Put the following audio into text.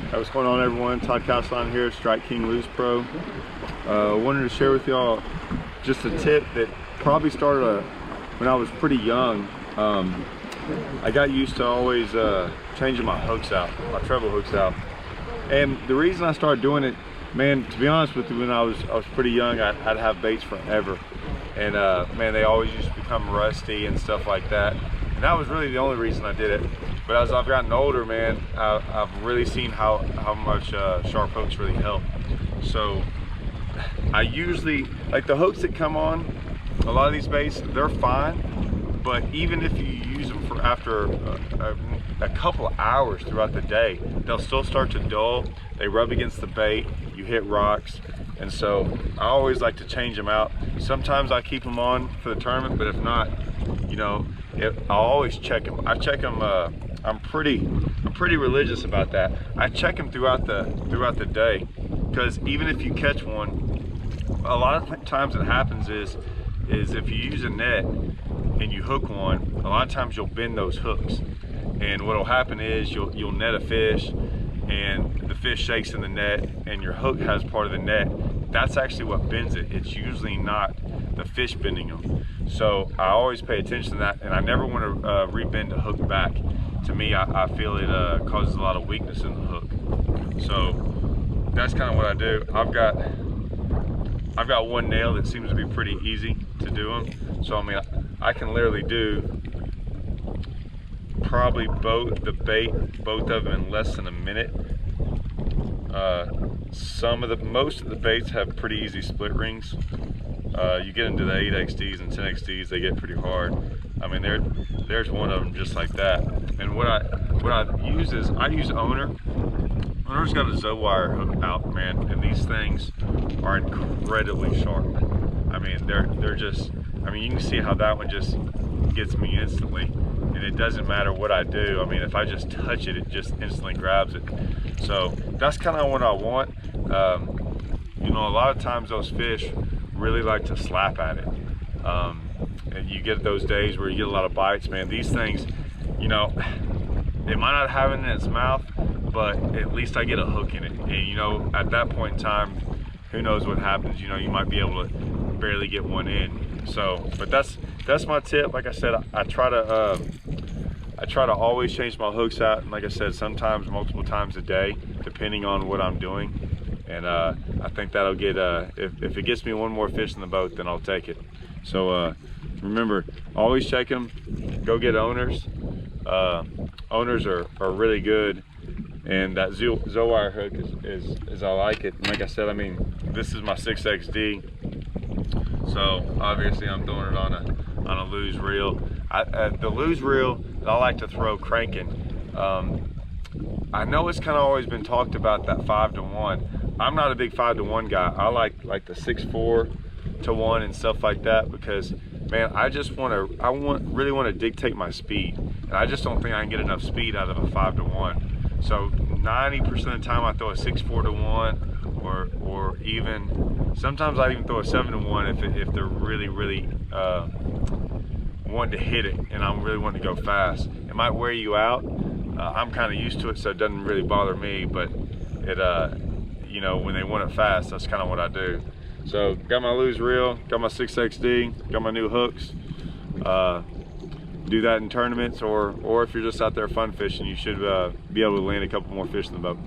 Hey, what's going on, everyone? Todd Castellan here, Strike King Lose Pro. Wanted to share with y'all just a tip that probably started when I was pretty young. I got used to always changing my hooks out, my treble hooks out. And the reason I started doing it, man, to be honest with you, when I was pretty young, I'd have baits forever. And man, they always used to become rusty and stuff like that. And that was really the only reason I did it. But as I've gotten older, man, I've really seen how much sharp hooks really help. So I usually, like the hooks that come on a lot of these baits, they're fine. But even if you use them for after a couple of hours throughout the day, they'll still start to dull. They rub against the bait, you hit rocks. And so I always like to change them out. Sometimes I keep them on for the tournament, but if not, you know, I'll always check them. I check them. I'm pretty religious about that. I check them throughout the day, because even if you catch one, a lot of times it happens is if you use a net and you hook one, a lot of times you'll bend those hooks, and what'll happen is you'll net a fish, and the fish shakes in the net, and your hook has part of the net. That's actually what bends it. It's usually not the fish bending them. So I always pay attention to that, and I never want to rebend a hook back. To me, I feel it causes a lot of weakness in the hook. So that's kind of what I do. I've got one nail that seems to be pretty easy to do them. So I mean, I can literally do probably both of them in less than a minute. Most of the baits have pretty easy split rings. You get into the 8XDs and 10XDs, they get pretty hard. I mean, there's one of them just like that. And what I use is, I use Owner. Owner's got a Z-wire hook out, man, and these things are incredibly sharp. I mean, they're just, I mean, you can see how that one just gets me instantly. And it doesn't matter what I do. I mean, if I just touch it, it just instantly grabs it. So that's kind of what I want. You know, a lot of times those fish really like to slap at it. And you get those days where you get a lot of bites, man. These things, you know, it might not have it in its mouth, but at least I get a hook in it. And you know, at that point in time, who knows what happens. You know, you might be able to barely get one in. So, but that's my tip. Like I said, I try to always change my hooks out, and like I said, sometimes multiple times a day, depending on what I'm doing. And I think that'll get, if it gets me one more fish in the boat, then I'll take it. So remember, always check them. Go get Owners. Owners are really good, and that Z-wire hook is I like it. And like I said, I mean, this is my 6XD, so obviously I'm throwing it on a lose reel. The lose reel that I like to throw cranking. I know it's kind of always been talked about, that 5-to-1. I'm not a big 5-to-1 guy. I like the 6-4-to-1 and stuff like that, because man, I really want to dictate my speed, and I just don't think I can get enough speed out of a 5-to-1. So 90% of the time I throw a 6-4-to-1, or even sometimes I even throw a 7-to-1 if they're really wanting to hit it and I'm really wanting to go fast. It might wear you out. I'm kind of used to it, so it doesn't really bother me, but it you know, when they want it fast, that's kind of what I do. So got my lose reel, got my 6XD, got my new hooks. Do that in tournaments, or if you're just out there fun fishing, you should be able to land a couple more fish in the boat.